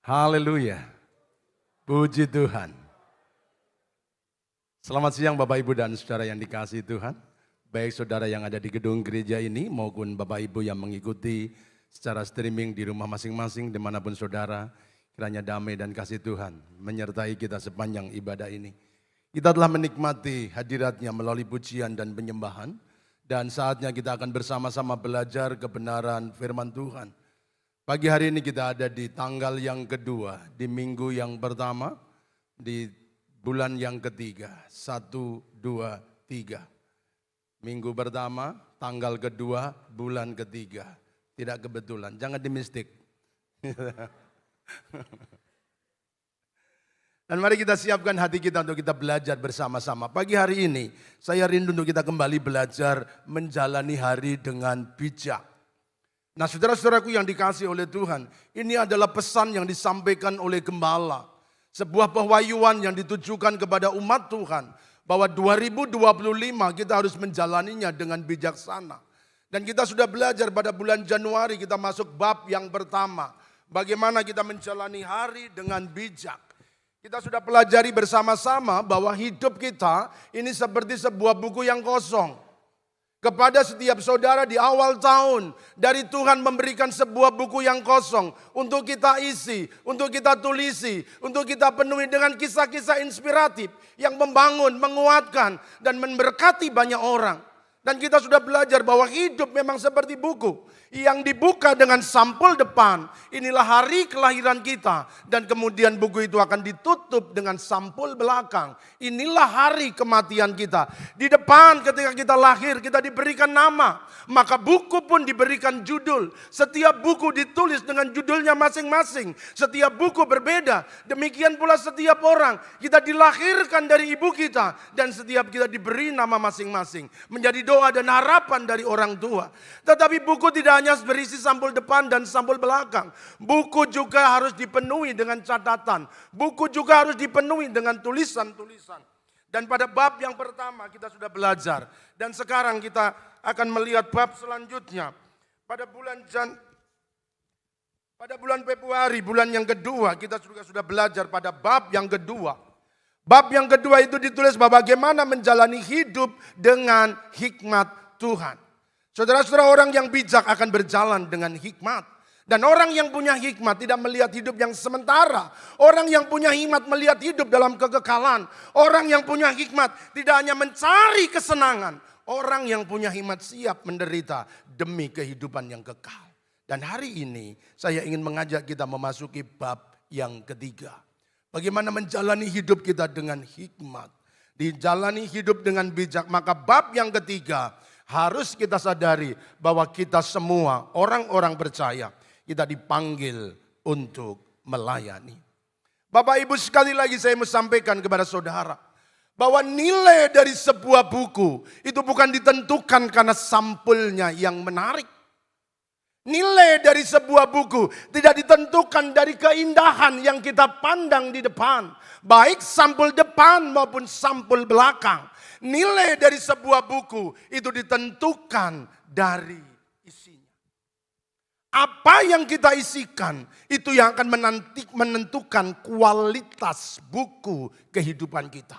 Haleluya. Puji Tuhan. Selamat siang Bapak Ibu dan Saudara yang dikasihi Tuhan. Baik saudara yang ada di gedung gereja ini maupun Bapak Ibu yang mengikuti secara streaming di rumah masing-masing dimanapun saudara. Kiranya damai dan kasih Tuhan menyertai kita sepanjang ibadah ini. Kita telah menikmati hadiratnya melalui pujian dan penyembahan. Dan saatnya kita akan bersama-sama belajar kebenaran firman Tuhan. Pagi hari ini kita ada di tanggal yang kedua, di minggu yang pertama, di bulan yang ketiga, 1, 2, 3. Minggu pertama, tanggal kedua, bulan ketiga. Tidak kebetulan, jangan dimistik. Dan mari kita siapkan hati kita untuk kita belajar bersama-sama. Pagi hari ini, saya rindu untuk kita kembali belajar menjalani hari dengan bijak. Nah saudara-saudaraku yang dikasihi oleh Tuhan, ini adalah pesan yang disampaikan oleh gembala. Sebuah pewahyuan yang ditujukan kepada umat Tuhan. Bahwa 2025 kita harus menjalaninya dengan bijaksana. Dan kita sudah belajar pada bulan Januari kita masuk bab yang pertama. Bagaimana kita menjalani hari dengan bijak. Kita sudah pelajari bersama-sama bahwa hidup kita ini seperti sebuah buku yang kosong. Kepada setiap saudara di awal tahun, dari Tuhan memberikan sebuah buku yang kosong untuk kita isi, untuk kita tulisi, untuk kita penuhi dengan kisah-kisah inspiratif yang membangun, menguatkan, dan memberkati banyak orang. Dan kita sudah belajar bahwa hidup memang seperti buku yang dibuka dengan sampul depan. Inilah hari kelahiran kita. Dan kemudian buku itu akan ditutup dengan sampul belakang. Inilah hari kematian kita. Di depan ketika kita lahir kita diberikan nama. Maka buku pun diberikan judul. Setiap buku ditulis dengan judulnya masing-masing. Setiap buku berbeda. Demikian pula setiap orang. Kita dilahirkan dari ibu kita. Dan setiap kita diberi nama masing-masing. Menjadi doa dan harapan dari orang tua. Tetapi buku tidak hanya berisi sampul depan dan sampul belakang. Buku juga harus dipenuhi dengan catatan. Buku juga harus dipenuhi dengan tulisan-tulisan. Dan pada bab yang pertama kita sudah belajar. Dan sekarang kita akan melihat bab selanjutnya. Pada bulan Februari, bulan yang kedua, kita juga sudah belajar pada bab yang kedua. Bab yang kedua itu ditulis bahwa bagaimana menjalani hidup dengan hikmat Tuhan. Saudara-saudara, orang yang bijak akan berjalan dengan hikmat. Dan orang yang punya hikmat tidak melihat hidup yang sementara. Orang yang punya hikmat melihat hidup dalam kekekalan. Orang yang punya hikmat tidak hanya mencari kesenangan. Orang yang punya hikmat siap menderita demi kehidupan yang kekal. Dan hari ini saya ingin mengajak kita memasuki bab yang ketiga. Bagaimana menjalani hidup kita dengan hikmat. Dijalani hidup dengan bijak. Maka bab yang ketiga harus kita sadari bahwa kita semua orang-orang percaya. Kita dipanggil untuk melayani. Bapak Ibu, sekali lagi saya mau sampaikan kepada saudara. Bahwa nilai dari sebuah buku itu bukan ditentukan karena sampulnya yang menarik. Nilai dari sebuah buku tidak ditentukan dari keindahan yang kita pandang di depan. Baik sampul depan maupun sampul belakang. Nilai dari sebuah buku itu ditentukan dari isinya. Apa yang kita isikan itu yang akan menentukan kualitas buku kehidupan kita.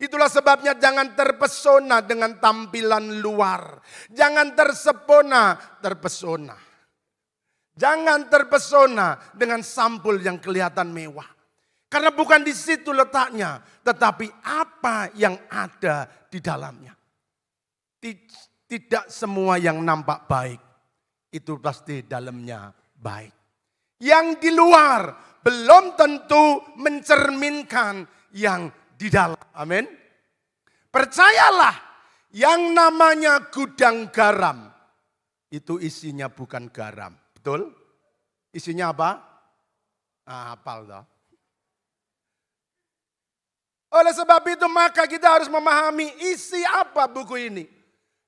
Itulah sebabnya jangan terpesona dengan tampilan luar. Jangan terpesona. Jangan terpesona dengan sampul yang kelihatan mewah. Karena bukan di situ letaknya, tetapi apa yang ada di dalamnya. Tidak semua yang nampak baik, itu pasti dalamnya baik. Yang di luar belum tentu mencerminkan yang di dalam. Amin. Percayalah, yang namanya gudang garam, itu isinya bukan garam. Betul? Isinya apa? Hafal toh. Oleh sebab itu maka kita harus memahami isi apa buku ini.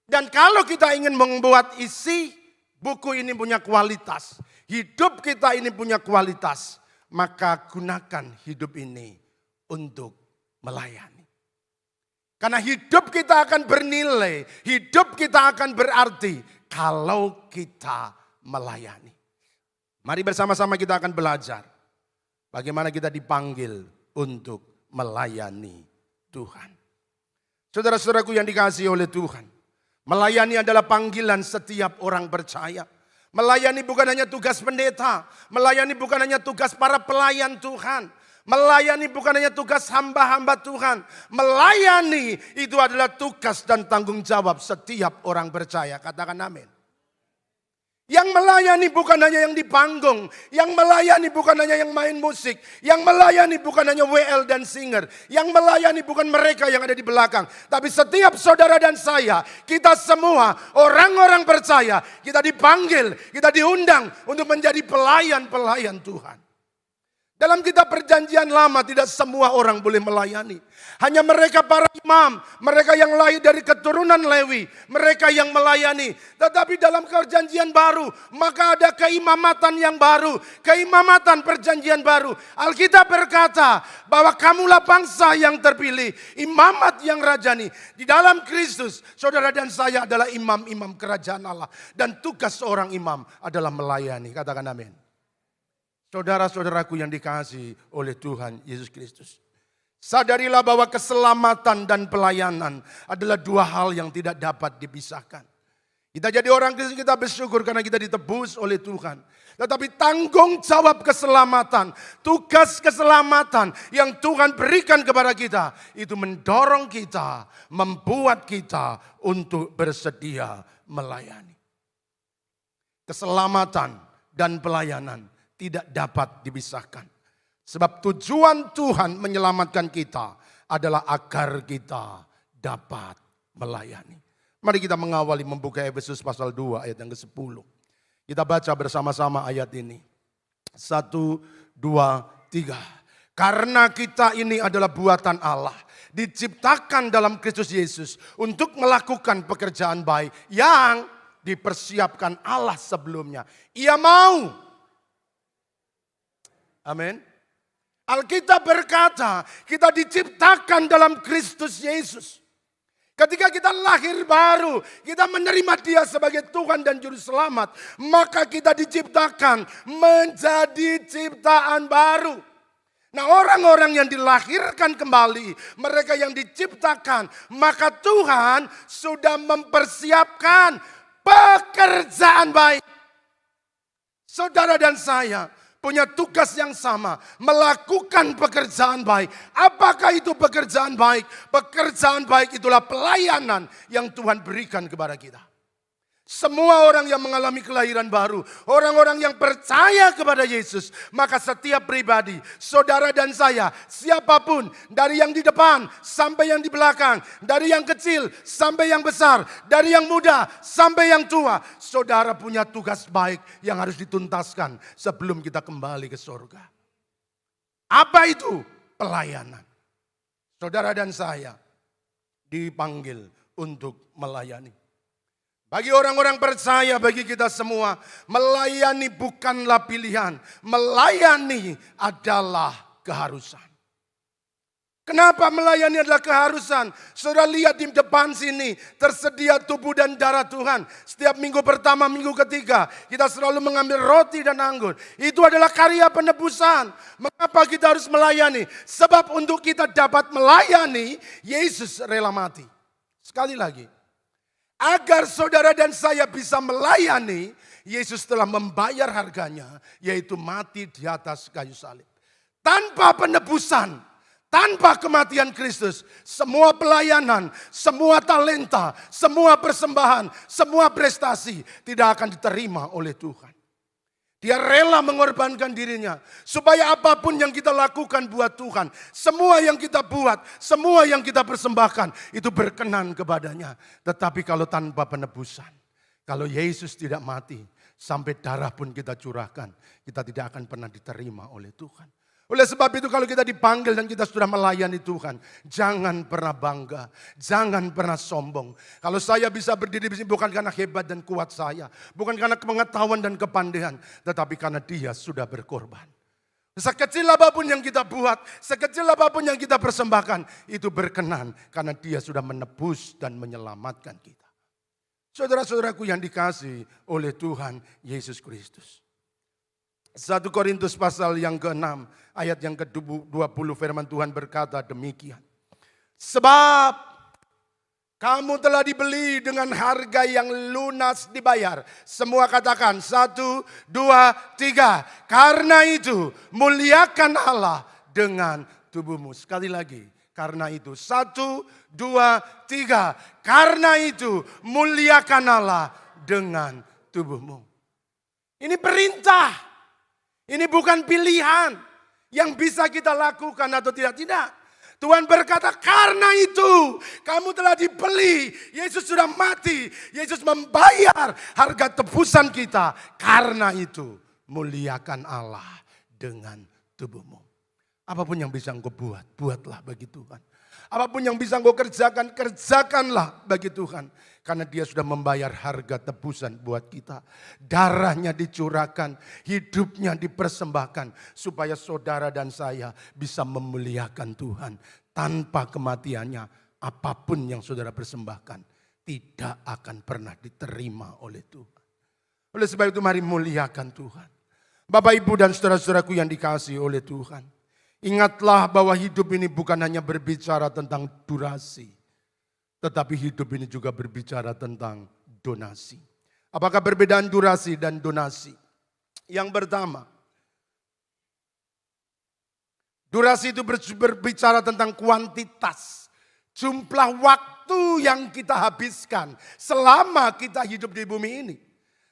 Dan kalau kita ingin membuat isi buku ini punya kualitas. Hidup kita ini punya kualitas. Maka gunakan hidup ini untuk melayani. Karena hidup kita akan bernilai. Hidup kita akan berarti kalau kita melayani. Mari bersama-sama kita akan belajar. Bagaimana kita dipanggil untuk melayani Tuhan. Saudara-saudaraku yang dikasihi oleh Tuhan, melayani adalah panggilan setiap orang percaya. Melayani bukan hanya tugas pendeta, melayani bukan hanya tugas para pelayan Tuhan, melayani bukan hanya tugas hamba-hamba Tuhan. Melayani itu adalah tugas dan tanggung jawab setiap orang percaya. Katakan amin. Yang melayani bukan hanya yang di panggung, yang melayani bukan hanya yang main musik, yang melayani bukan hanya WL dan singer, yang melayani bukan mereka yang ada di belakang, tapi setiap saudara dan saya, kita semua orang-orang percaya, kita dipanggil, kita diundang untuk menjadi pelayan-pelayan Tuhan. Dalam kitab perjanjian lama tidak semua orang boleh melayani. Hanya mereka para imam, mereka yang lahir dari keturunan Lewi, mereka yang melayani. Tetapi dalam perjanjian baru, maka ada keimamatan yang baru, keimamatan perjanjian baru. Alkitab berkata bahwa kamulah bangsa yang terpilih, imamat yang rajani. Di dalam Kristus, saudara dan saya adalah imam-imam kerajaan Allah. Dan tugas seorang imam adalah melayani. Katakan amin. Saudara-saudaraku yang dikasihi oleh Tuhan Yesus Kristus. Sadarilah bahwa keselamatan dan pelayanan adalah dua hal yang tidak dapat dipisahkan. Kita jadi orang Kristen, kita bersyukur karena kita ditebus oleh Tuhan. Tetapi tanggung jawab keselamatan, tugas keselamatan yang Tuhan berikan kepada kita, itu mendorong kita, membuat kita untuk bersedia melayani. Keselamatan dan pelayanan tidak dapat dipisahkan. Sebab tujuan Tuhan menyelamatkan kita adalah agar kita dapat melayani. Mari kita mengawali membuka Efesus pasal 2 ayat yang ke-10. Kita baca bersama-sama ayat ini. 1, 2, 3. Karena kita ini adalah buatan Allah, diciptakan dalam Kristus Yesus untuk melakukan pekerjaan baik yang dipersiapkan Allah sebelumnya. Ia mau. Amin. Alkitab berkata kita diciptakan dalam Kristus Yesus. Ketika kita lahir baru, kita menerima Dia sebagai Tuhan dan Juru Selamat, maka kita diciptakan menjadi ciptaan baru. Nah, orang-orang yang dilahirkan kembali, mereka yang diciptakan, maka Tuhan sudah mempersiapkan pekerjaan baik. Saudara dan saya punya tugas yang sama, melakukan pekerjaan baik. Apakah itu pekerjaan baik? Pekerjaan baik itulah pelayanan yang Tuhan berikan kepada kita. Semua orang yang mengalami kelahiran baru, orang-orang yang percaya kepada Yesus, maka setiap pribadi, saudara dan saya, siapapun, dari yang di depan sampai yang di belakang, dari yang kecil sampai yang besar, dari yang muda sampai yang tua, saudara punya tugas baik yang harus dituntaskan sebelum kita kembali ke surga. Apa itu? Pelayanan. Saudara dan saya dipanggil untuk melayani. Bagi orang-orang percaya, bagi kita semua, melayani bukanlah pilihan, melayani adalah keharusan. Kenapa melayani adalah keharusan? Saudara lihat di depan sini, tersedia tubuh dan darah Tuhan. Setiap minggu pertama, minggu ketiga, kita selalu mengambil roti dan anggur. Itu adalah karya penebusan. Mengapa kita harus melayani? Sebab untuk kita dapat melayani, Yesus rela mati. Sekali lagi. Agar saudara dan saya bisa melayani, Yesus telah membayar harganya, yaitu mati di atas kayu salib. Tanpa penebusan, tanpa kematian Kristus, semua pelayanan, semua talenta, semua persembahan, semua prestasi tidak akan diterima oleh Tuhan. Dia rela mengorbankan dirinya supaya apapun yang kita lakukan buat Tuhan, semua yang kita buat, semua yang kita persembahkan itu berkenan kepadanya. Tetapi kalau tanpa penebusan, kalau Yesus tidak mati, sampai darah pun kita curahkan, kita tidak akan pernah diterima oleh Tuhan. Oleh sebab itu kalau kita dipanggil dan kita sudah melayani Tuhan, jangan pernah bangga, jangan pernah sombong. Kalau saya bisa berdiri di sini bukan karena hebat dan kuat saya, bukan karena pengetahuan dan kepandaian, tetapi karena Dia sudah berkorban. Sekecil apapun yang kita buat, sekecil apapun yang kita persembahkan, itu berkenan karena Dia sudah menebus dan menyelamatkan kita. Saudara-saudaraku yang dikasihi oleh Tuhan Yesus Kristus. 1 Korintus pasal yang ke-6 ayat yang ke-20 firman Tuhan berkata demikian. Sebab kamu telah dibeli dengan harga yang lunas dibayar. Semua katakan 1, 2, 3. Karena itu muliakan Allah dengan tubuhmu. Sekali lagi. Karena itu 1, 2, 3. Karena itu muliakan Allah dengan tubuhmu. Ini perintah. Ini bukan pilihan yang bisa kita lakukan atau tidak. Tidak. Tuhan berkata karena itu kamu telah dibeli. Yesus sudah mati. Yesus membayar harga tebusan kita. Karena itu muliakan Allah dengan tubuhmu. Apapun yang bisa engkau buat, buatlah bagi Tuhan. Apapun yang bisa engkau kerjakan, kerjakanlah bagi Tuhan. Karena dia sudah membayar harga tebusan buat kita. Darahnya dicurahkan, hidupnya dipersembahkan. Supaya saudara dan saya bisa memuliakan Tuhan. Tanpa kematiannya, apapun yang saudara persembahkan tidak akan pernah diterima oleh Tuhan. Oleh sebab itu mari muliakan Tuhan. Bapak, Ibu dan saudara-saudaraku yang dikasihi oleh Tuhan. Ingatlah bahwa hidup ini bukan hanya berbicara tentang durasi. Tetapi hidup ini juga berbicara tentang donasi. Apakah perbedaan durasi dan donasi? Yang pertama, durasi itu berbicara tentang kuantitas. Jumlah waktu yang kita habiskan selama kita hidup di bumi ini.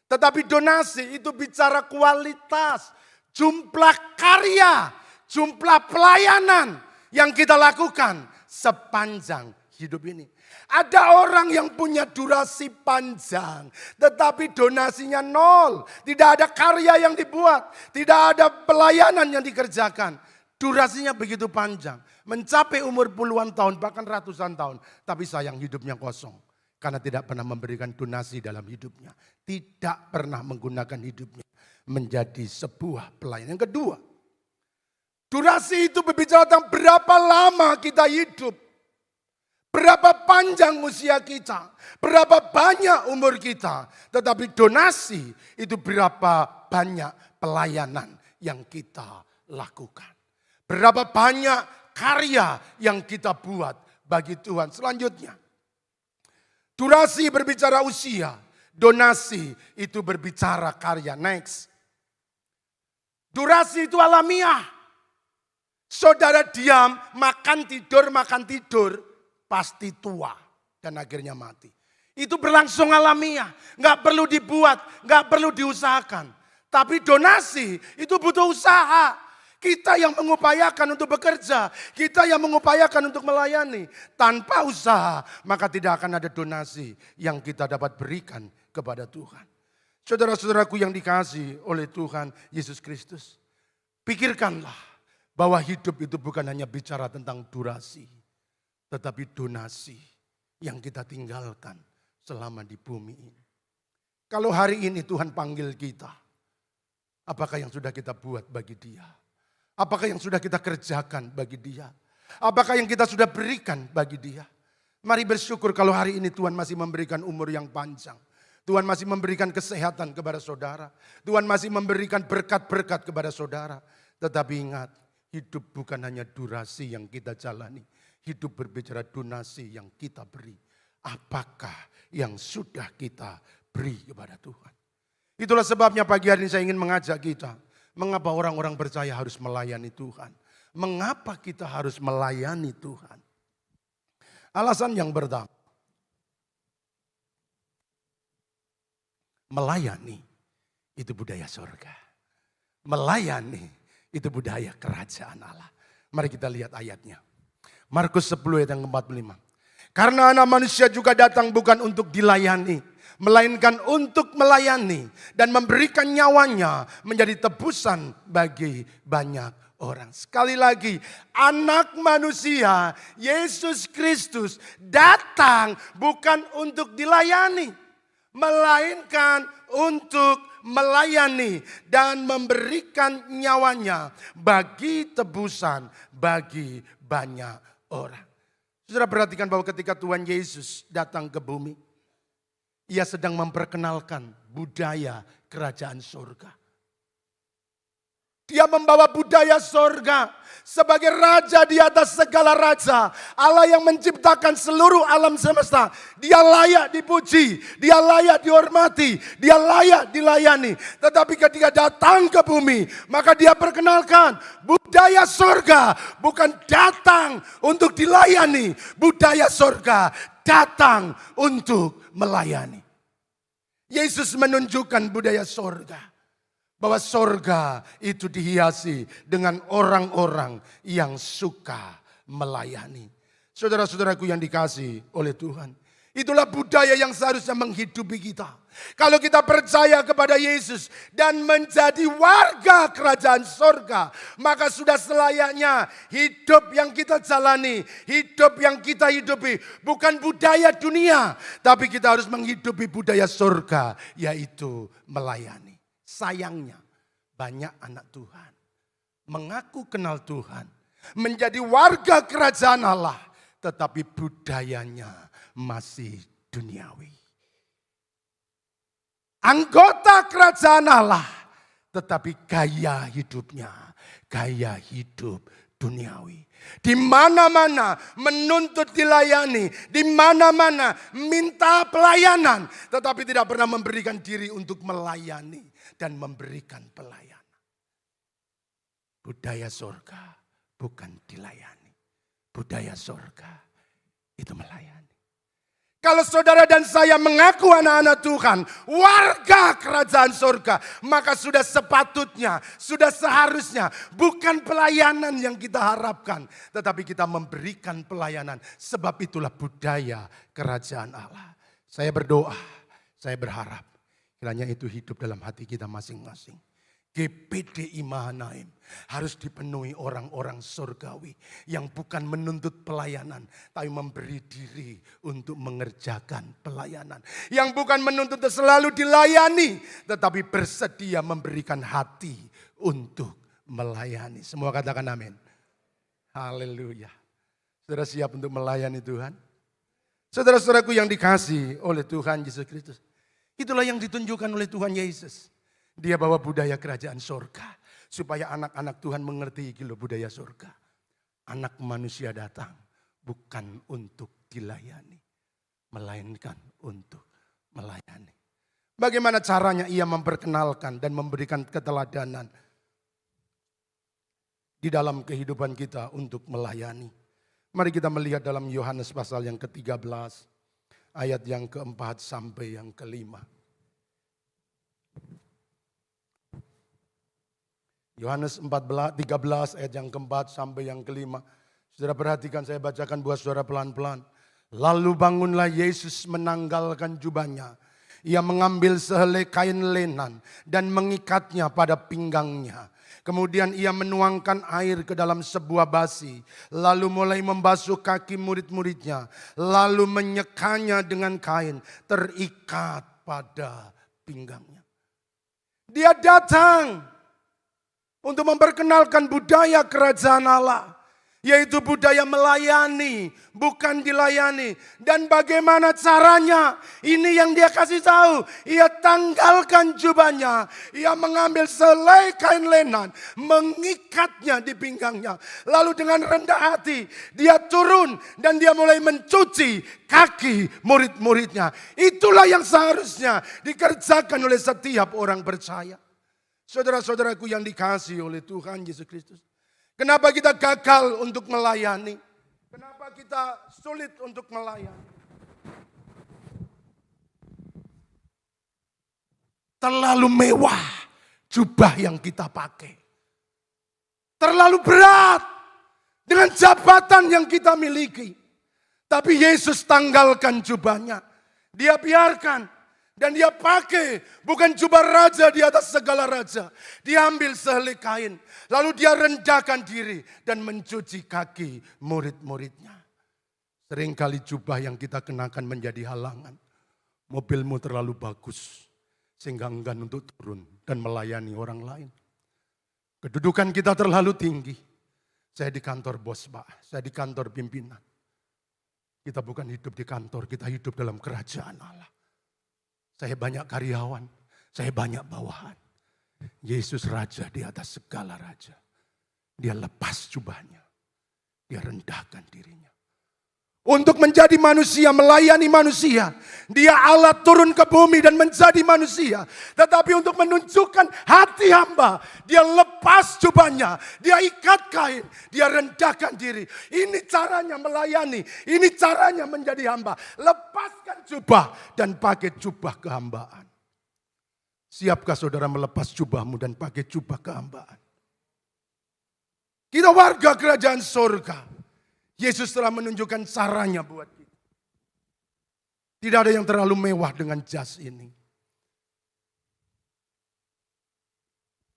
Tetapi donasi itu bicara kualitas. Jumlah karya, jumlah pelayanan yang kita lakukan sepanjang hidup ini. Ada orang yang punya durasi panjang, tetapi donasinya nol. Tidak ada karya yang dibuat, tidak ada pelayanan yang dikerjakan. Durasinya begitu panjang, mencapai umur puluhan tahun, bahkan ratusan tahun. Tapi sayang hidupnya kosong, karena tidak pernah memberikan donasi dalam hidupnya. Tidak pernah menggunakan hidupnya menjadi sebuah pelayanan. Yang kedua, durasi itu berbicara tentang berapa lama kita hidup. Berapa panjang usia kita, berapa banyak umur kita. Tetapi donasi itu berapa banyak pelayanan yang kita lakukan. Berapa banyak karya yang kita buat bagi Tuhan. Selanjutnya, durasi berbicara usia, donasi itu berbicara karya. Next, durasi itu alamiah. Saudara diam, makan tidur, pasti tua dan akhirnya mati. Itu berlangsung alamiah, nggak perlu dibuat, nggak perlu diusahakan. Tapi donasi itu butuh usaha. Kita yang mengupayakan untuk bekerja, kita yang mengupayakan untuk melayani. Tanpa usaha, maka tidak akan ada donasi yang kita dapat berikan kepada Tuhan. Saudara-saudaraku yang dikasihi oleh Tuhan Yesus Kristus, pikirkanlah bahwa hidup itu bukan hanya bicara tentang durasi. Tetapi donasi yang kita tinggalkan selama di bumi ini. Kalau hari ini Tuhan panggil kita, apakah yang sudah kita buat bagi Dia? Apakah yang sudah kita kerjakan bagi Dia? Apakah yang kita sudah berikan bagi Dia? Mari bersyukur kalau hari ini Tuhan masih memberikan umur yang panjang. Tuhan masih memberikan kesehatan kepada saudara. Tuhan masih memberikan berkat-berkat kepada saudara. Tetapi ingat, hidup bukan hanya durasi yang kita jalani. Hidup berbicara donasi yang kita beri. Apakah yang sudah kita beri kepada Tuhan? Itulah sebabnya pagi hari ini saya ingin mengajak kita. Mengapa orang-orang percaya harus melayani Tuhan? Mengapa kita harus melayani Tuhan? Alasan yang pertama. Melayani itu budaya surga. Melayani itu budaya kerajaan Allah. Mari kita lihat ayatnya. Markus 10 ayat yang ke-45. Karena anak manusia juga datang bukan untuk dilayani, melainkan untuk melayani dan memberikan nyawanya menjadi tebusan bagi banyak orang. Sekali lagi, anak manusia, Yesus Kristus datang bukan untuk dilayani, melainkan untuk melayani dan memberikan nyawanya bagi tebusan bagi banyak orang. Saudara perhatikan bahwa ketika Tuhan Yesus datang ke bumi, Ia sedang memperkenalkan budaya kerajaan surga. Dia membawa budaya sorga. Sebagai raja di atas segala raja. Allah yang menciptakan seluruh alam semesta. Dia layak dipuji. Dia layak dihormati. Dia layak dilayani. Tetapi ketika datang ke bumi. Maka dia perkenalkan budaya sorga. Bukan datang untuk dilayani. Budaya sorga datang untuk melayani. Yesus menunjukkan budaya sorga. Bahwa sorga itu dihiasi dengan orang-orang yang suka melayani. Saudara-saudaraku yang dikasihi oleh Tuhan. Itulah budaya yang seharusnya menghidupi kita. Kalau kita percaya kepada Yesus dan menjadi warga kerajaan sorga. Maka sudah selayaknya hidup yang kita jalani. Hidup yang kita hidupi. Bukan budaya dunia. Tapi kita harus menghidupi budaya sorga. Yaitu melayani. Sayangnya banyak anak Tuhan mengaku kenal Tuhan, menjadi warga kerajaan Allah, tetapi budayanya masih duniawi. Anggota kerajaan Allah, tetapi gaya hidupnya, gaya hidup duniawi. Di mana-mana menuntut dilayani, di mana-mana minta pelayanan, tetapi tidak pernah memberikan diri untuk melayani dan memberikan pelayanan. Budaya sorga bukan dilayani, budaya sorga itu melayani. Kalau saudara dan saya mengaku anak-anak Tuhan, warga kerajaan sorga, maka sudah sepatutnya, sudah seharusnya, bukan pelayanan yang kita harapkan, tetapi kita memberikan pelayanan. Sebab itulah budaya kerajaan Allah. Saya berdoa, saya berharap, kiranya itu hidup dalam hati kita masing-masing. GPDI Mahanaim harus dipenuhi orang-orang surgawi yang bukan menuntut pelayanan, tapi memberi diri untuk mengerjakan pelayanan. Yang bukan menuntut selalu dilayani, tetapi bersedia memberikan hati untuk melayani. Semua katakan amin. Haleluya. Saudara siap untuk melayani Tuhan? Saudara-saudaraku yang dikasihi oleh Tuhan Yesus Kristus. Itulah yang ditunjukkan oleh Tuhan Yesus. Dia bawa budaya kerajaan sorga. Supaya anak-anak Tuhan mengerti gila budaya sorga. Anak manusia datang bukan untuk dilayani. Melainkan untuk melayani. Bagaimana caranya ia memperkenalkan dan memberikan keteladanan. Di dalam kehidupan kita untuk melayani. Mari kita melihat dalam Yohanes pasal yang ke-13. Ayat yang ke-4 sampai yang ke-5. Yohanes 13 ayat yang ke-4 sampai yang ke-5. Saudara perhatikan, saya bacakan buat saudara pelan-pelan. Lalu bangunlah Yesus menanggalkan jubahnya. Ia mengambil sehelai kain lenan dan mengikatnya pada pinggangnya. Kemudian ia menuangkan air ke dalam sebuah basi. Lalu mulai membasuh kaki murid-muridnya. Lalu menyekanya dengan kain terikat pada pinggangnya. Dia datang untuk memperkenalkan budaya kerajaan Allah. Yaitu budaya melayani, bukan dilayani. Dan bagaimana caranya? Ini yang dia kasih tahu. Ia tanggalkan jubahnya. Ia mengambil selai kain lenan, mengikatnya di pinggangnya. Lalu dengan rendah hati, dia turun dan dia mulai mencuci kaki murid-muridnya. Itulah yang seharusnya dikerjakan oleh setiap orang percaya. Saudara-saudaraku yang dikasihi oleh Tuhan Yesus Kristus. Kenapa kita gagal untuk melayani? Kenapa kita sulit untuk melayani? Terlalu mewah jubah yang kita pakai. Terlalu berat dengan jabatan yang kita miliki. Tapi Yesus tanggalkan jubahnya. Dia biarkan. Dan dia pakai bukan jubah raja di atas segala raja. Dia ambil sehelai kain. Lalu dia rendahkan diri dan mencuci kaki murid-muridnya. Seringkali jubah yang kita kenakan menjadi halangan. Mobilmu terlalu bagus sehingga enggan untuk turun dan melayani orang lain. Kedudukan kita terlalu tinggi. Saya di kantor bos Pak, saya di kantor pimpinan. Kita bukan hidup di kantor, kita hidup dalam kerajaan Allah. Saya banyak karyawan, saya banyak bawahan. Yesus raja di atas segala raja. Dia lepas jubahnya. Dia rendahkan dirinya. Untuk menjadi manusia, melayani manusia. Dia Allah turun ke bumi dan menjadi manusia. Tetapi untuk menunjukkan hati hamba, dia lepas jubahnya. Dia ikat kain, dia rendahkan diri. Ini caranya melayani, ini caranya menjadi hamba. Lepaskan jubah dan pakai jubah kehambaan. Siapkah saudara melepas jubahmu dan pakai jubah kehambaan? Kita warga kerajaan surga. Yesus telah menunjukkan caranya buat kita. Tidak ada yang terlalu mewah dengan jas ini.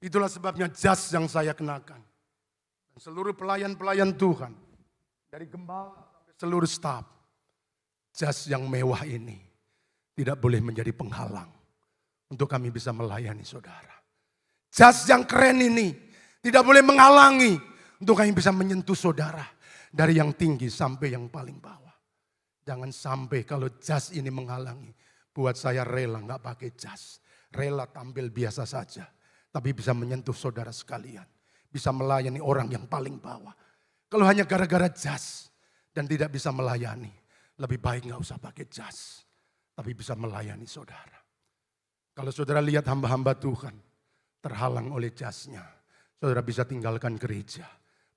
Itulah sebabnya jas yang saya kenakan. Dan seluruh pelayan-pelayan Tuhan. Dari gembala sampai seluruh staf. Jas yang mewah ini tidak boleh menjadi penghalang untuk kami bisa melayani saudara. Jas yang keren ini tidak boleh menghalangi untuk kami bisa menyentuh saudara. Dari yang tinggi sampai yang paling bawah. Jangan sampai kalau jas ini menghalangi. Buat saya rela gak pakai jas. Rela tampil biasa saja. Tapi bisa menyentuh saudara sekalian. Bisa melayani orang yang paling bawah. Kalau hanya gara-gara jas dan tidak bisa melayani. Lebih baik gak usah pakai jas. Tapi bisa melayani saudara. Kalau saudara lihat hamba-hamba Tuhan terhalang oleh jasnya. Saudara bisa tinggalkan gereja.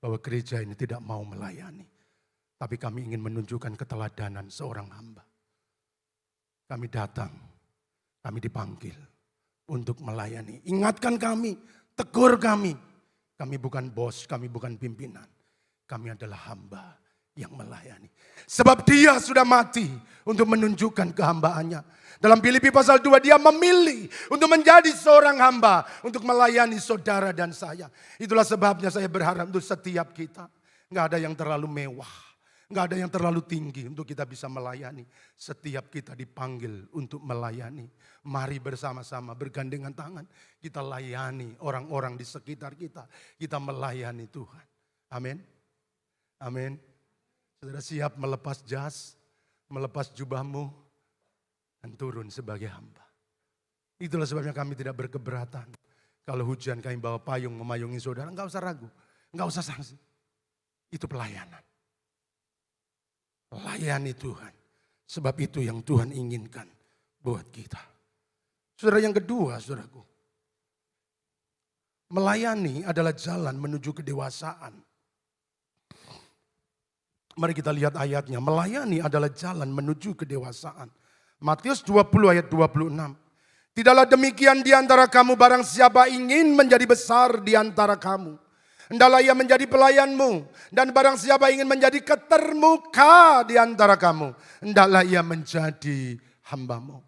Bahwa gereja ini tidak mau melayani. Tapi kami ingin menunjukkan keteladanan seorang hamba. Kami datang, kami dipanggil untuk melayani. Ingatkan kami, tegur kami. Kami bukan bos, kami bukan pimpinan. Kami adalah hamba yang melayani. Sebab dia sudah mati untuk menunjukkan kehambaannya. Dalam Filipi pasal 2 dia memilih untuk menjadi seorang hamba. Untuk melayani saudara dan saya. Itulah sebabnya saya berharap untuk setiap kita. Gak ada yang terlalu mewah. Gak ada yang terlalu tinggi untuk kita bisa melayani. Setiap kita dipanggil untuk melayani. Mari bersama-sama bergandengan tangan. Kita layani orang-orang di sekitar kita. Kita melayani Tuhan. Amin. Amin. Saudara siap melepas jas, melepas jubahmu, dan turun sebagai hamba. Itulah sebabnya kami tidak berkeberatan. Kalau hujan kami bawa payung memayungi saudara, enggak usah ragu, enggak usah sanksi. Itu pelayanan. Layani Tuhan. Sebab itu yang Tuhan inginkan buat kita. Saudara yang kedua, saudaraku. Melayani adalah jalan menuju kedewasaan. Mari kita lihat ayatnya. Melayani adalah jalan menuju kedewasaan. Matius 20 ayat 26. Tidaklah demikian di antara kamu, barang siapa ingin menjadi besar di antara kamu, hendaklah ia menjadi pelayanmu. Dan barang siapa ingin menjadi ketermuka di antara kamu, hendaklah ia menjadi hambamu.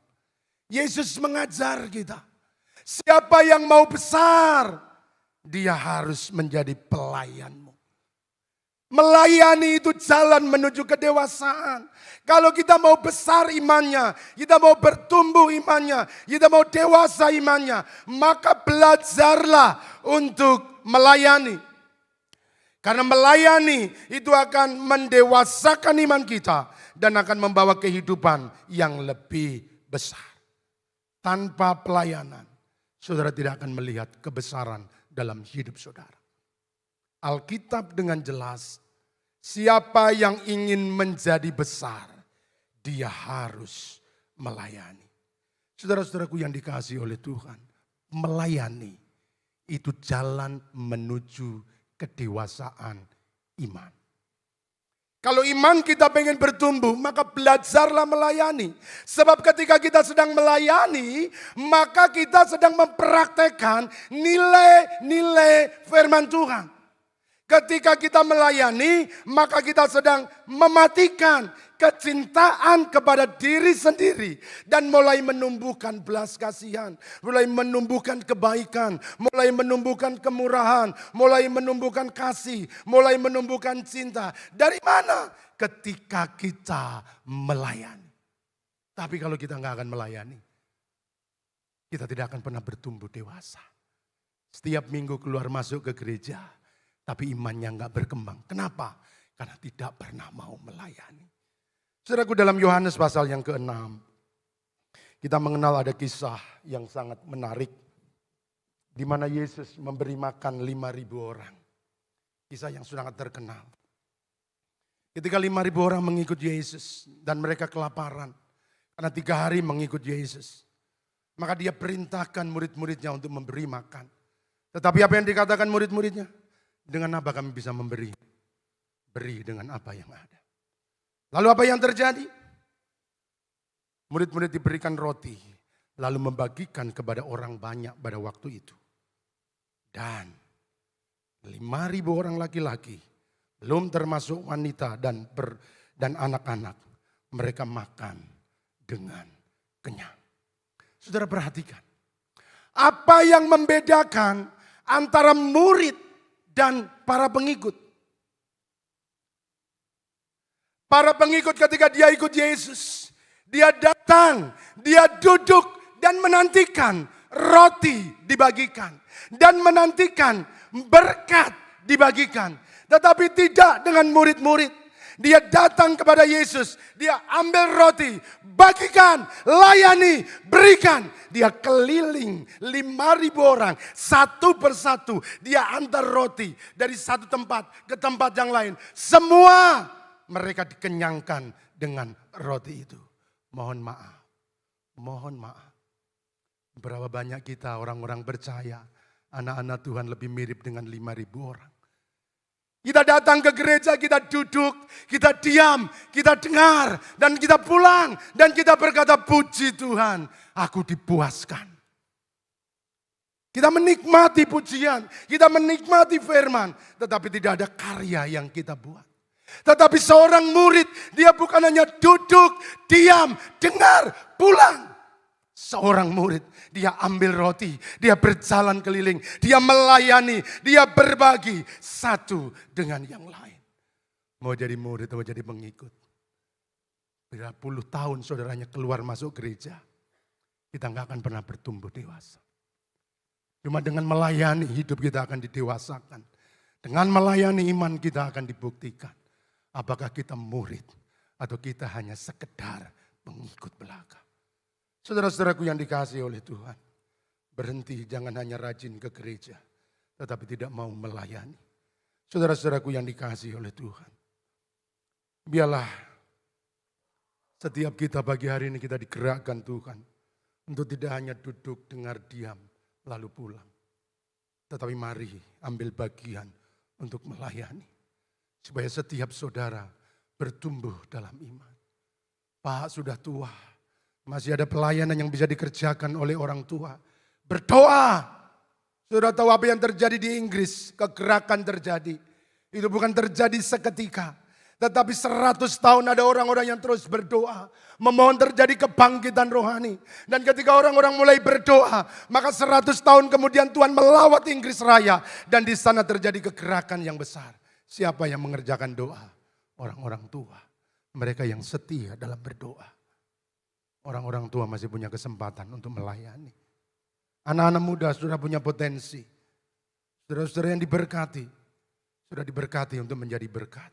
Yesus mengajar kita. Siapa yang mau besar, dia harus menjadi pelayanmu. Melayani itu jalan menuju kedewasaan. Kalau kita mau besar imannya, kita mau bertumbuh imannya, kita mau dewasa imannya, maka belajarlah untuk melayani. Karena melayani itu akan mendewasakan iman kita dan akan membawa kehidupan yang lebih besar. Tanpa pelayanan, saudara tidak akan melihat kebesaran dalam hidup saudara. Alkitab dengan jelas, siapa yang ingin menjadi besar, dia harus melayani. Saudara-saudaraku yang dikasihi oleh Tuhan, melayani itu jalan menuju kedewasaan iman. Kalau iman kita pengen bertumbuh, maka belajarlah melayani. Sebab ketika kita sedang melayani, maka kita sedang mempraktekkan nilai-nilai firman Tuhan. Ketika kita melayani, maka kita sedang mematikan kecintaan kepada diri sendiri. Dan mulai menumbuhkan belas kasihan, mulai menumbuhkan kebaikan, mulai menumbuhkan kemurahan, mulai menumbuhkan kasih, mulai menumbuhkan cinta. Dari mana? Ketika kita melayani. Tapi kalau kita nggak akan melayani, kita tidak akan pernah bertumbuh dewasa. Setiap minggu keluar masuk ke gereja, tapi imannya enggak berkembang. Kenapa? Karena tidak pernah mau melayani. Saudaraku, dalam Yohanes pasal yang ke-6, kita mengenal ada kisah yang sangat menarik di mana Yesus memberi makan 5.000 orang. Kisah yang sangat terkenal. Ketika 5.000 orang mengikut Yesus dan mereka kelaparan karena 3 hari mengikut Yesus. Maka dia perintahkan murid-muridnya untuk memberi makan. Tetapi apa yang dikatakan murid-muridnya? Dengan apa kami bisa memberi? Beri dengan apa yang ada. Lalu apa yang terjadi? Murid-murid diberikan roti. Lalu membagikan kepada orang banyak pada waktu itu. Dan 5.000 orang laki-laki, belum termasuk wanita dan anak-anak, mereka makan dengan kenyang. Saudara perhatikan, apa yang membedakan antara murid dan para pengikut? Para pengikut ketika dia ikut Yesus, dia datang, dia duduk dan menantikan roti dibagikan. Dan menantikan berkat dibagikan. Tetapi tidak dengan murid-murid. Dia datang kepada Yesus. Dia ambil roti. Bagikan, layani, berikan. Dia keliling 5.000 orang. Satu persatu. Dia antar roti dari satu tempat ke tempat yang lain. Semua mereka dikenyangkan dengan roti itu. Mohon maaf. Mohon maaf. Berapa banyak kita orang-orang percaya. Anak-anak Tuhan lebih mirip dengan 5.000 orang. Kita datang ke gereja, kita duduk, kita diam, kita dengar, dan kita pulang. Dan kita berkata, puji Tuhan, aku dipuaskan. Kita menikmati pujian, kita menikmati firman. Tetapi tidak ada karya yang kita buat. Tetapi seorang murid, dia bukan hanya duduk, diam, dengar, pulang. Seorang murid, dia ambil roti, dia berjalan keliling, dia melayani, dia berbagi satu dengan yang lain. Mau jadi murid atau jadi pengikut. Berapa puluh tahun saudaranya keluar masuk gereja, kita nggak akan pernah bertumbuh dewasa. Cuma dengan melayani hidup kita akan didewasakan. Dengan melayani iman kita akan dibuktikan. Apakah kita murid atau kita hanya sekedar pengikut belaka. Saudara-saudaraku yang dikasihi oleh Tuhan. Berhenti, jangan hanya rajin ke gereja. Tetapi tidak mau melayani. Saudara-saudaraku yang dikasihi oleh Tuhan. Biarlah setiap kita pagi hari ini kita digerakkan Tuhan. Untuk tidak hanya duduk, dengar, diam, lalu pulang. Tetapi mari ambil bagian untuk melayani. Supaya setiap saudara bertumbuh dalam iman. Pak sudah tua. Masih ada pelayanan yang bisa dikerjakan oleh orang tua. Berdoa. Sudah tahu apa yang terjadi di Inggris. Kegerakan terjadi. Itu bukan terjadi seketika. Tetapi 100 tahun ada orang-orang yang terus berdoa. Memohon terjadi kebangkitan rohani. Dan ketika orang-orang mulai berdoa. Maka 100 tahun kemudian Tuhan melawat Inggris Raya. Dan di sana terjadi kegerakan yang besar. Siapa yang mengerjakan doa? Orang-orang tua. Mereka yang setia dalam berdoa. Orang-orang tua masih punya kesempatan untuk melayani. Anak-anak muda sudah punya potensi. Saudara-saudara yang diberkati. Sudah diberkati untuk menjadi berkat.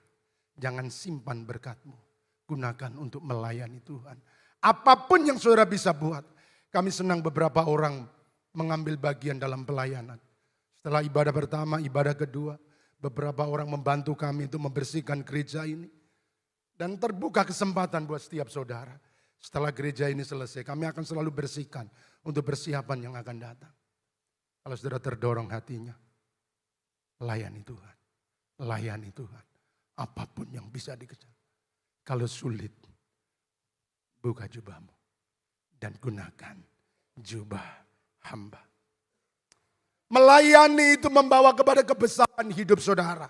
Jangan simpan berkatmu. Gunakan untuk melayani Tuhan. Apapun yang saudara bisa buat. Kami senang beberapa orang mengambil bagian dalam pelayanan. Setelah ibadah pertama, ibadah kedua. Beberapa orang membantu kami untuk membersihkan gereja ini. Dan terbuka kesempatan buat setiap saudara. Setelah gereja ini selesai, kami akan selalu bersihkan untuk persiapan yang akan datang. Kalau saudara terdorong hatinya, layani Tuhan. Layani Tuhan. Apapun yang bisa dikejar. Kalau sulit, buka jubahmu. Dan gunakan jubah hamba. Melayani itu membawa kepada kebesaran hidup saudara.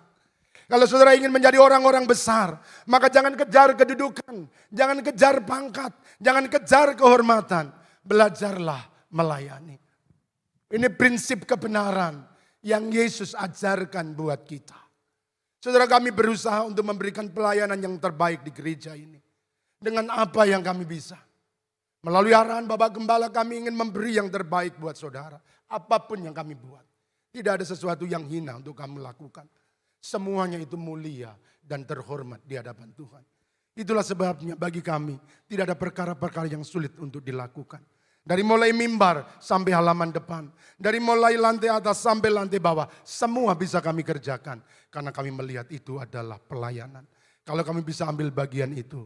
Kalau saudara ingin menjadi orang-orang besar, maka jangan kejar kedudukan, jangan kejar pangkat, jangan kejar kehormatan. Belajarlah melayani. Ini prinsip kebenaran yang Yesus ajarkan buat kita. Saudara, kami berusaha untuk memberikan pelayanan yang terbaik di gereja ini. Dengan apa yang kami bisa. Melalui arahan Bapak Gembala kami ingin memberi yang terbaik buat saudara. Apapun yang kami buat. Tidak ada sesuatu yang hina untuk kamu lakukan. Semuanya itu mulia dan terhormat di hadapan Tuhan. Itulah sebabnya bagi kami tidak ada perkara-perkara yang sulit untuk dilakukan. Dari mulai mimbar sampai halaman depan. Dari mulai lantai atas sampai lantai bawah. Semua bisa kami kerjakan. Karena kami melihat itu adalah pelayanan. Kalau kami bisa ambil bagian itu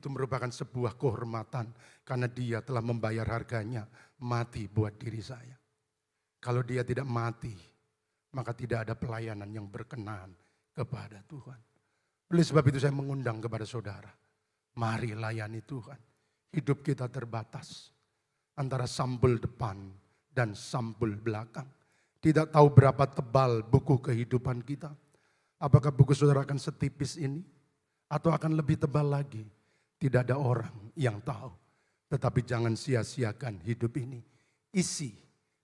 merupakan sebuah kehormatan. Karena dia telah membayar harganya. Mati buat diri saya. Kalau dia tidak mati, maka tidak ada pelayanan yang berkenan kepada Tuhan. Oleh sebab itu saya mengundang kepada saudara. Mari layani Tuhan. Hidup kita terbatas. Antara sampul depan dan sampul belakang. Tidak tahu berapa tebal buku kehidupan kita. Apakah buku saudara akan setipis ini? Atau akan lebih tebal lagi? Tidak ada orang yang tahu. Tetapi jangan sia-siakan hidup ini. Isi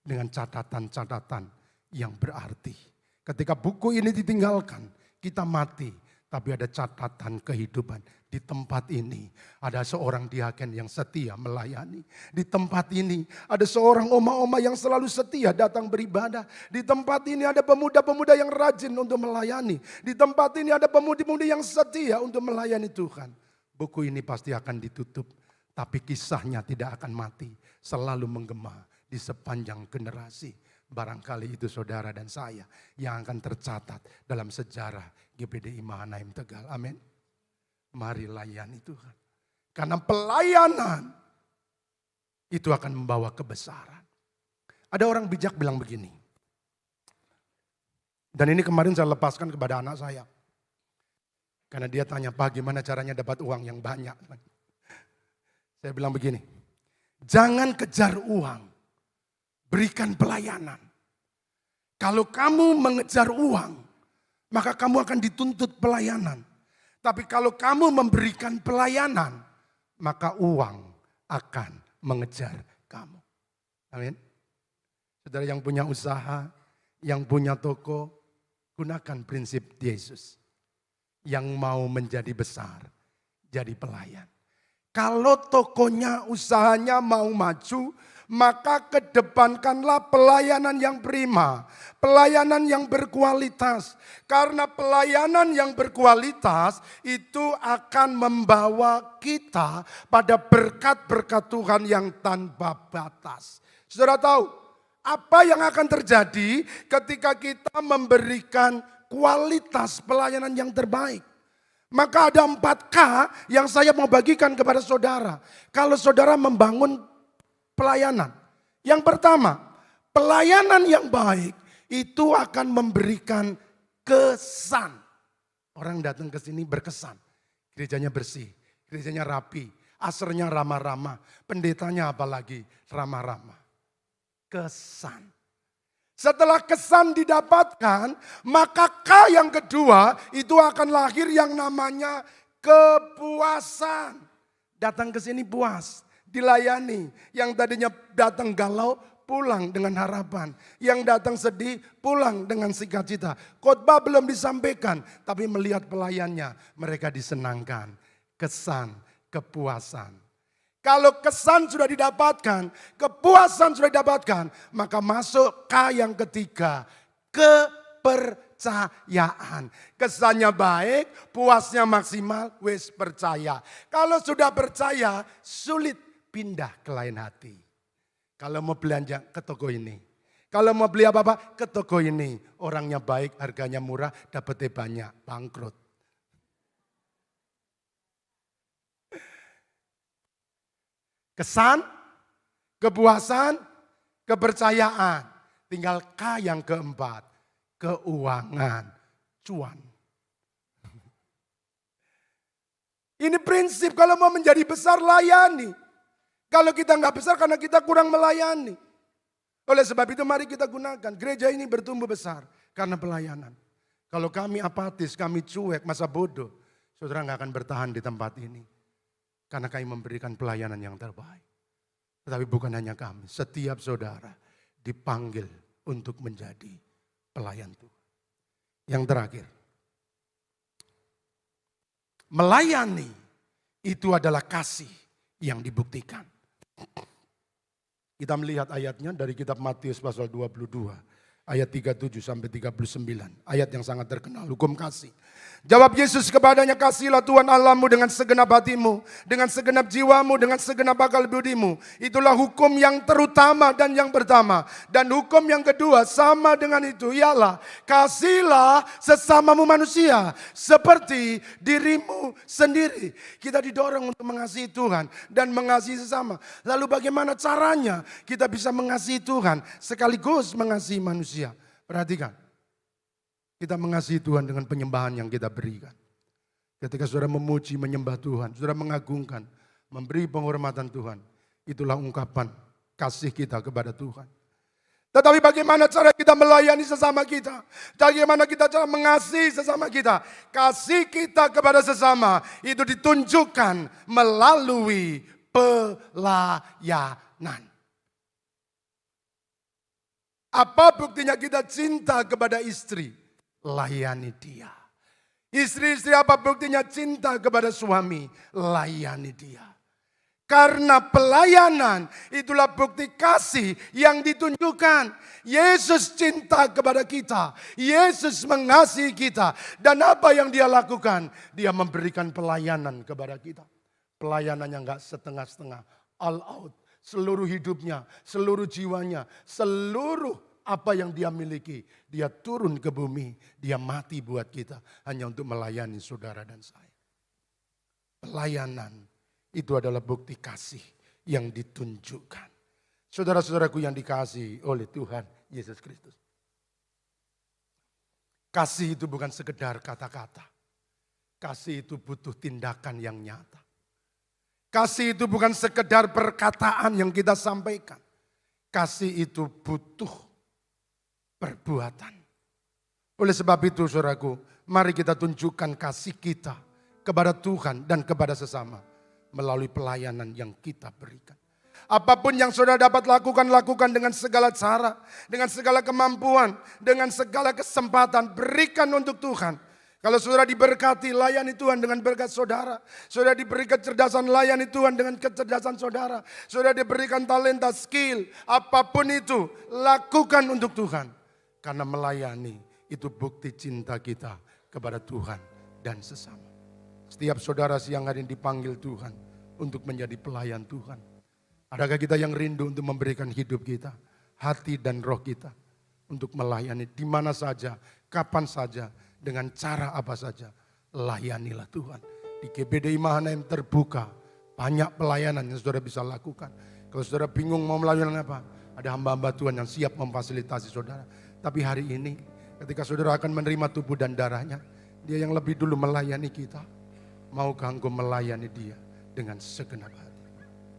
dengan catatan-catatan yang berarti. Ketika buku ini ditinggalkan, kita mati. Tapi ada catatan kehidupan. Di tempat ini ada seorang diaken yang setia melayani. Di tempat ini ada seorang oma-oma yang selalu setia datang beribadah. Di tempat ini ada pemuda-pemuda yang rajin untuk melayani. Di tempat ini ada pemuda-pemuda yang setia untuk melayani Tuhan. Buku ini pasti akan ditutup. Tapi kisahnya tidak akan mati. Selalu menggema di sepanjang generasi. Barangkali itu saudara dan saya yang akan tercatat dalam sejarah GPDI Mahanaim Tegal. Amin. Mari layani Tuhan. Karena pelayanan itu akan membawa kebesaran. Ada orang bijak bilang begini. Dan ini kemarin saya lepaskan kepada anak saya. Karena dia tanya, Pak gimana caranya dapat uang yang banyak. Saya bilang begini. Jangan kejar uang. Berikan pelayanan. Kalau kamu mengejar uang, maka kamu akan dituntut pelayanan. Tapi kalau kamu memberikan pelayanan, maka uang akan mengejar kamu. Amin. Saudara yang punya usaha, yang punya toko, gunakan prinsip Yesus. Yang mau menjadi besar, jadi pelayan. Kalau tokonya, usahanya mau maju, maka kedepankanlah pelayanan yang prima. Pelayanan yang berkualitas. Karena pelayanan yang berkualitas itu akan membawa kita pada berkat-berkat Tuhan yang tanpa batas. Saudara tahu, apa yang akan terjadi ketika kita memberikan kualitas pelayanan yang terbaik? Maka ada 4K yang saya mau bagikan kepada saudara. Kalau saudara membangun pelayanan. Yang pertama, pelayanan yang baik itu akan memberikan kesan. Orang datang ke sini berkesan. Gerejanya bersih, gerejanya rapi, asrnya ramah-ramah, pendetanya apalagi ramah-ramah. Kesan. Setelah kesan didapatkan, maka K yang kedua itu akan lahir yang namanya kepuasan. Datang ke sini puas, dilayani. Yang tadinya datang galau, pulang dengan harapan. Yang datang sedih, pulang dengan sukacita. Khotbah belum disampaikan, tapi melihat pelayannya, mereka disenangkan. Kesan, kepuasan. Kalau kesan sudah didapatkan, kepuasan sudah didapatkan, maka masuk K yang ketiga, kepercayaan. Kesannya baik, puasnya maksimal, wis percaya. Kalau sudah percaya, sulit pindah ke lain hati. Kalau mau belanja ke toko ini. Kalau mau beli apa-apa ke toko ini. Orangnya baik, harganya murah, dapetnya banyak, bangkrut. Kesan, kepuasan, kepercayaan. Tinggal K yang keempat, keuangan, cuan. Ini prinsip kalau mau menjadi besar layani. Kalau kita nggak besar karena kita kurang melayani. Oleh sebab itu mari kita gunakan. Gereja ini bertumbuh besar karena pelayanan. Kalau kami apatis, kami cuek, masa bodoh. Saudara nggak akan bertahan di tempat ini. Karena kami memberikan pelayanan yang terbaik. Tetapi bukan hanya kami, setiap saudara dipanggil untuk menjadi pelayan Tuhan. Yang terakhir, melayani itu adalah kasih yang dibuktikan. Kita melihat ayatnya dari kitab Matius pasal 22. Ayat 37 sampai 39. Ayat yang sangat terkenal, hukum kasih. Jawab Yesus kepadanya, kasihilah Tuhan Allahmu dengan segenap hatimu, dengan segenap jiwamu, dengan segenap akal budimu. Itulah hukum yang terutama dan yang pertama. Dan hukum yang kedua sama dengan itu, ialah kasihilah sesamamu manusia seperti dirimu sendiri. Kita didorong untuk mengasihi Tuhan dan mengasihi sesama. Lalu bagaimana caranya kita bisa mengasihi Tuhan sekaligus mengasihi manusia? Perhatikan. Kita mengasihi Tuhan dengan penyembahan yang kita berikan. Ketika saudara memuji, menyembah Tuhan, saudara mengagungkan, memberi penghormatan Tuhan, itulah ungkapan kasih kita kepada Tuhan. Tetapi bagaimana cara kita melayani sesama kita? Bagaimana kita cara mengasihi sesama kita? Kasih kita kepada sesama itu ditunjukkan melalui pelayanan. Apa buktinya kita cinta kepada istri? Layani dia. Istri-istri, apa buktinya cinta kepada suami? Layani dia. Karena pelayanan itulah bukti kasih yang ditunjukkan. Yesus cinta kepada kita. Yesus mengasihi kita. Dan apa yang dia lakukan? Dia memberikan pelayanan kepada kita. Pelayanan yang gak setengah-setengah. All out. Seluruh hidupnya, seluruh jiwanya, seluruh apa yang dia miliki, dia turun ke bumi, dia mati buat kita hanya untuk melayani saudara dan saya. Pelayanan itu adalah bukti kasih yang ditunjukkan. Saudara-saudaraku yang dikasihi oleh Tuhan Yesus Kristus. Kasih itu bukan sekedar kata-kata. Kasih itu butuh tindakan yang nyata. Kasih itu bukan sekedar perkataan yang kita sampaikan. Kasih itu butuh perbuatan. Oleh sebab itu saudaraku, mari kita tunjukkan kasih kita kepada Tuhan dan kepada sesama melalui pelayanan yang kita berikan. Apapun yang saudara dapat lakukan, lakukan dengan segala cara, dengan segala kemampuan, dengan segala kesempatan, berikan untuk Tuhan. Kalau saudara diberkati, layani Tuhan dengan berkat saudara. Saudara diberi kecerdasan, layani Tuhan dengan kecerdasan saudara. Saudara diberikan talenta, skill, apapun itu, lakukan untuk Tuhan. Karena melayani itu bukti cinta kita kepada Tuhan dan sesama. Setiap saudara siang hari ini dipanggil Tuhan untuk menjadi pelayan Tuhan. Adakah kita yang rindu untuk memberikan hidup kita, hati dan roh kita untuk melayani di mana saja, kapan saja, dengan cara apa saja, layanilah Tuhan. Di GBDI Mahanaim terbuka, banyak pelayanan yang saudara bisa lakukan. Kalau saudara bingung mau melayani apa, ada hamba-hamba Tuhan yang siap memfasilitasi saudara. Tapi hari ini, ketika saudara akan menerima tubuh dan darahnya, dia yang lebih dulu melayani kita. Maukah engkau melayani dia dengan segenap hati?